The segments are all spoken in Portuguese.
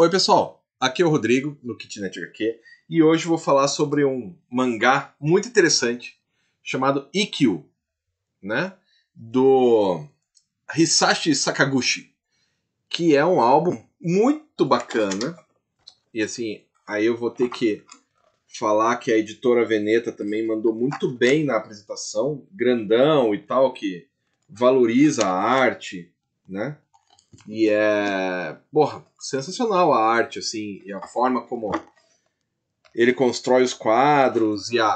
Oi pessoal, aqui é o Rodrigo no Kitnet HQ e hoje eu vou falar sobre um mangá muito interessante chamado Ikkyu, né? Do Hisashi Sakaguchi, que é um álbum muito bacana. E assim, aí eu vou ter que falar que a editora Veneta também mandou muito bem na apresentação, grandão e tal, que valoriza a arte, né? E porra, sensacional a arte, assim, e a forma como ele constrói os quadros e a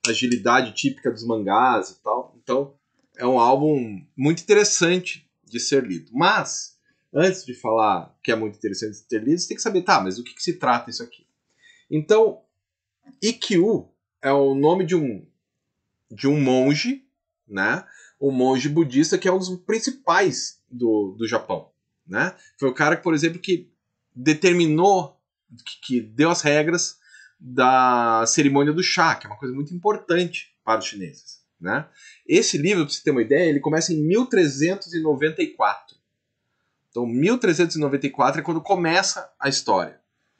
agilidade típica dos mangás e tal. Então, é um álbum muito interessante de ser lido. Mas, antes de falar que é muito interessante de ser lido, você tem que saber, tá, mas o que se trata isso aqui? Então, Ikkyu é o nome de um monge, né? Um monge budista que é um dos principais do Japão, né? Foi o cara, por exemplo, que determinou, que deu as regras da cerimônia do chá, que é uma coisa muito importante para os chineses, né? Esse livro, para você ter uma ideia, ele começa em 1394. Então, 1394 é quando começa a história,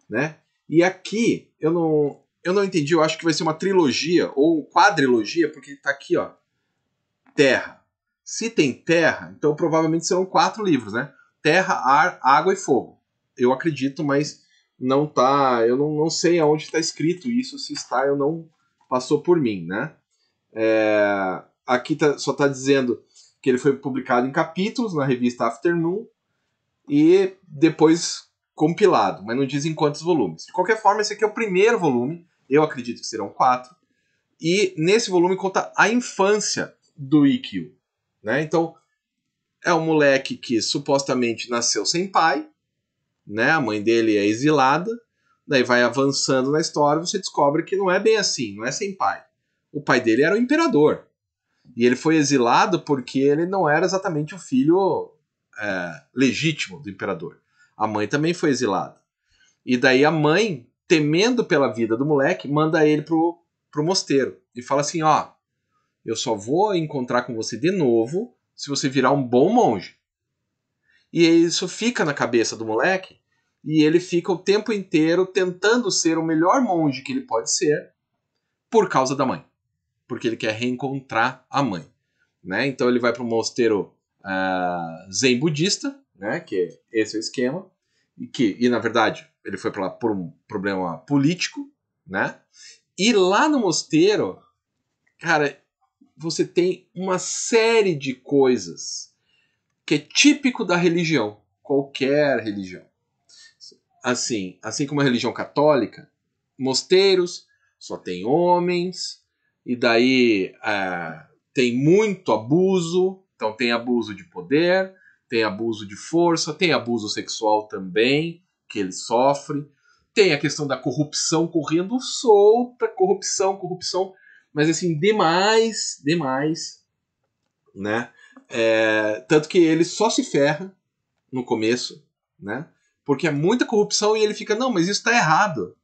né? E aqui, eu não entendi, eu acho que vai ser uma trilogia ou quadrilogia, porque tá aqui, ó, terra. Se tem terra, então provavelmente serão 4 livros, né? Terra, ar, água e fogo. Eu acredito, mas não tá. Eu não sei aonde está escrito isso. Se está, eu não passou por mim, né? Aqui só está dizendo que ele foi publicado em capítulos na revista Afternoon e depois compilado, mas não diz em quantos volumes. De qualquer forma, esse aqui é o primeiro volume. Eu acredito que serão 4. E nesse volume conta a infância do Ikkyu, né? Então, é um moleque que supostamente nasceu sem pai, né? A mãe dele é exilada, daí vai avançando na história, você descobre que não é bem assim, não é sem pai. O pai dele era o imperador, e ele foi exilado porque ele não era exatamente o filho legítimo do imperador. A mãe também foi exilada. E daí a mãe, temendo pela vida do moleque, manda ele pro mosteiro e fala assim, ó, eu só vou encontrar com você de novo se você virar um bom monge. E isso fica na cabeça do moleque e ele fica o tempo inteiro tentando ser o melhor monge que ele pode ser por causa da mãe. Porque ele quer reencontrar a mãe. Né? Então ele vai para um mosteiro zen budista, né? Que esse é o esquema. E na verdade ele foi para lá por um problema político. Né? E lá no mosteiro, cara, você tem uma série de coisas que é típico da religião, qualquer religião. Assim como a religião católica, mosteiros só tem homens, e daí tem muito abuso, então tem abuso de poder, tem abuso de força, tem abuso sexual também, que ele sofre, tem a questão da corrupção correndo solta, corrupção, mas assim, demais, né? Tanto que ele só se ferra no começo, né? Porque é muita corrupção e ele fica, não, mas isso está errado.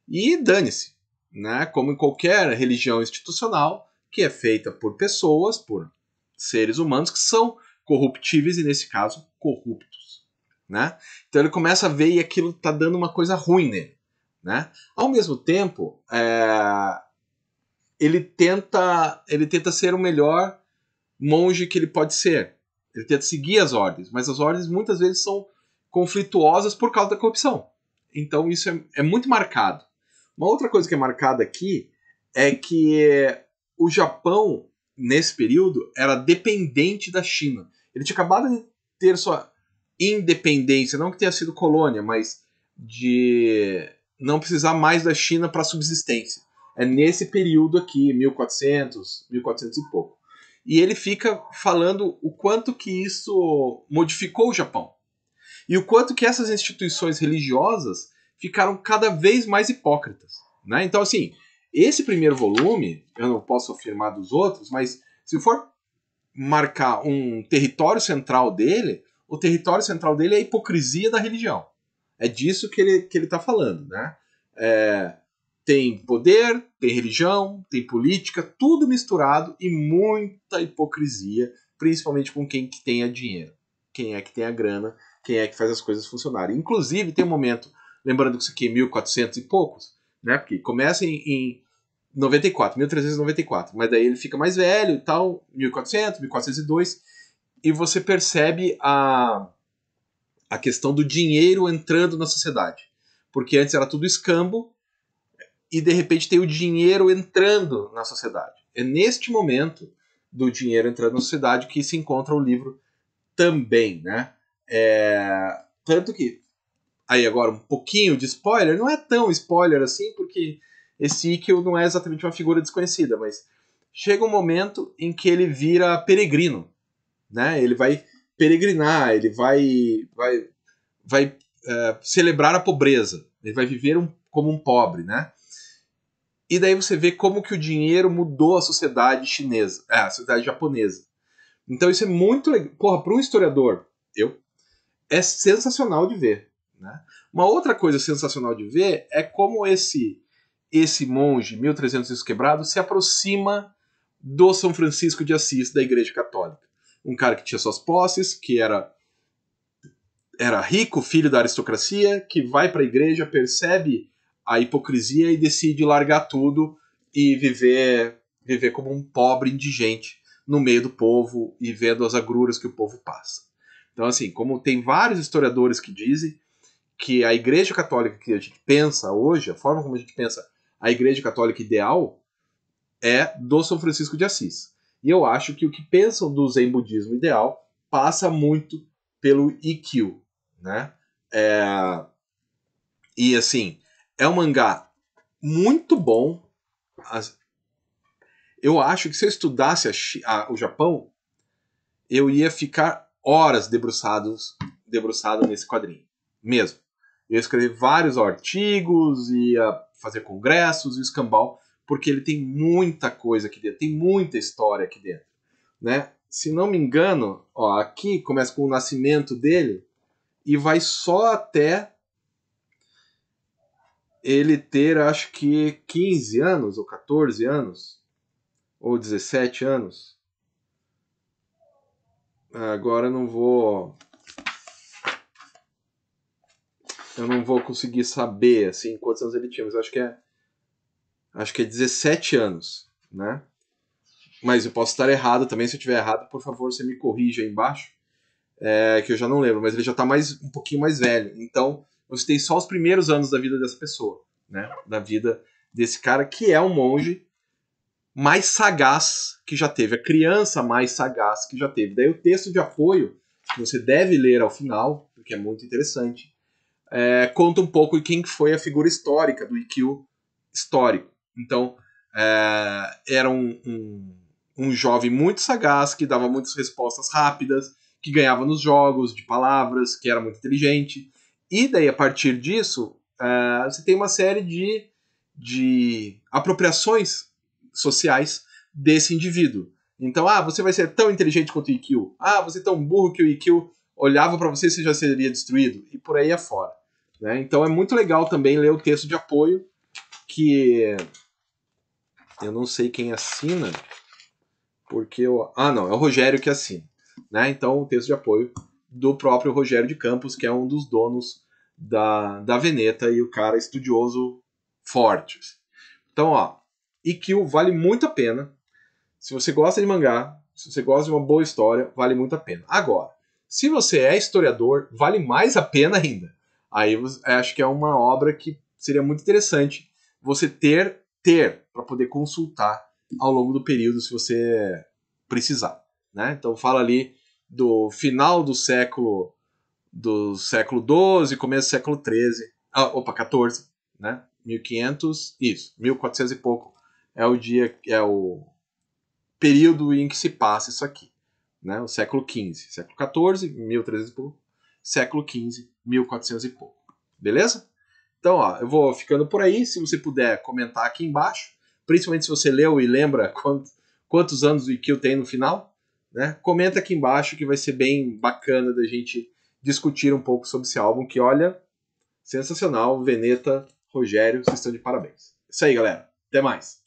E dane-se, né? Como em qualquer religião institucional que é feita por pessoas, por seres humanos que são corruptíveis e, nesse caso, corruptos, né? Então ele começa a ver e aquilo tá dando uma coisa ruim nele, né? Ao mesmo tempo, ele tenta ser o melhor monge que ele pode ser. Ele tenta seguir as ordens, mas as ordens muitas vezes são conflituosas por causa da corrupção. Então isso é muito marcado. Uma outra coisa que é marcada aqui é que o Japão, nesse período, era dependente da China. Ele tinha acabado de ter sua independência, não que tenha sido colônia, mas de não precisar mais da China para subsistência. É nesse período aqui, 1400 e pouco. E ele fica falando o quanto que isso modificou o Japão. E o quanto que essas instituições religiosas ficaram cada vez mais hipócritas. Né? Então, assim, esse primeiro volume, eu não posso afirmar dos outros, mas se for marcar um território central dele, o território central dele é a hipocrisia da religião. É disso que ele está falando. Né? Tem poder, tem religião, tem política, tudo misturado e muita hipocrisia, principalmente com quem que tenha dinheiro. Quem é que tem a grana quem é que faz as coisas funcionarem. Inclusive, tem um momento, lembrando que isso aqui é 1400 e poucos, né? Porque começa em 94, 1394, mas daí ele fica mais velho e tal, 1400, 1402, e você percebe a questão do dinheiro entrando na sociedade. Porque antes era tudo escambo, e de repente tem o dinheiro entrando na sociedade. É neste momento do dinheiro entrando na sociedade que se encontra o livro também, né? Tanto que, aí agora um pouquinho de spoiler, não é tão spoiler assim, porque esse Ikkyo não é exatamente uma figura desconhecida, mas chega um momento em que ele vira peregrino, né? Ele vai peregrinar, ele vai celebrar a pobreza, ele vai viver como um pobre, né? E daí você vê como que o dinheiro mudou a sociedade chinesa, a sociedade japonesa. Então isso é muito legal. Porra, para um historiador, é sensacional de ver. Né? Uma outra coisa sensacional de ver é como esse monge, 1300 quebrado, se aproxima do São Francisco de Assis, da Igreja Católica. Um cara que tinha suas posses, que era rico, filho da aristocracia, que vai para a igreja, percebe a hipocrisia e decide largar tudo e viver como um pobre indigente no meio do povo e vendo as agruras que o povo passa. Então, assim, como tem vários historiadores que dizem que a Igreja Católica que a gente pensa hoje, a forma como a gente pensa a Igreja Católica ideal, é do São Francisco de Assis. E eu acho que o que pensam do Zen Budismo ideal passa muito pelo Ikkyo, né? E assim, é um mangá muito bom. Eu acho que se eu estudasse o Japão, eu ia ficar horas debruçado nesse quadrinho. Mesmo. Eu ia escrever vários artigos, ia fazer congressos e escambau, porque ele tem muita coisa aqui dentro, tem muita história aqui dentro. Né? Se não me engano, ó, aqui começa com o nascimento dele e vai só até ele ter, acho que 15 anos, ou 14 anos, ou 17 anos. Agora eu não vou conseguir saber assim quantos anos ele tinha, mas acho que é 17 anos, né? Mas eu posso estar errado também. Se eu estiver errado, por favor, você me corrija aí embaixo, que eu já não lembro, mas ele já está um pouquinho mais velho. Então, você tem só os primeiros anos da vida dessa pessoa, né? Da vida desse cara que é um monge mais sagaz que já teve, a criança mais sagaz que já teve. Daí o texto de apoio, que você deve ler ao final, porque é muito interessante, conta um pouco de quem foi a figura histórica do Ikkyo histórico. Então, era um jovem muito sagaz, que dava muitas respostas rápidas, que ganhava nos jogos de palavras, que era muito inteligente. E daí, a partir disso, você tem uma série de apropriações sociais desse indivíduo. Então, você vai ser tão inteligente quanto o Ikkyo. Você é tão burro que o Ikkyo olhava para você e você já seria destruído. E por aí afora. Né? Então é muito legal também ler o texto de apoio, que eu não sei quem assina, porque não, é o Rogério que assina. Né? Então o texto de apoio do próprio Rogério de Campos, que é um dos donos da Veneta e o cara estudioso forte. Então, Ikkyo vale muito a pena. Se você gosta de mangá, se você gosta de uma boa história, vale muito a pena. Agora, se você é historiador, vale mais a pena ainda. Aí acho que é uma obra que seria muito interessante você ter para poder consultar ao longo do período, se você precisar. Né? Então fala ali do final do século XII, começo do século XIII, 14, né? 1500, isso, 1400 e pouco é o período em que se passa isso aqui, né? O século XV, século XIV, 1300 e pouco, século XV, 1400 e pouco, beleza? Então, eu vou ficando por aí. Se você puder comentar aqui embaixo, principalmente se você leu e lembra quantos anos o Ikkyo tem no final, né? Comenta aqui embaixo que vai ser bem bacana da gente discutir um pouco sobre esse álbum que, olha, sensacional. Veneta, Rogério, vocês estão de parabéns. Isso aí, galera. Até mais.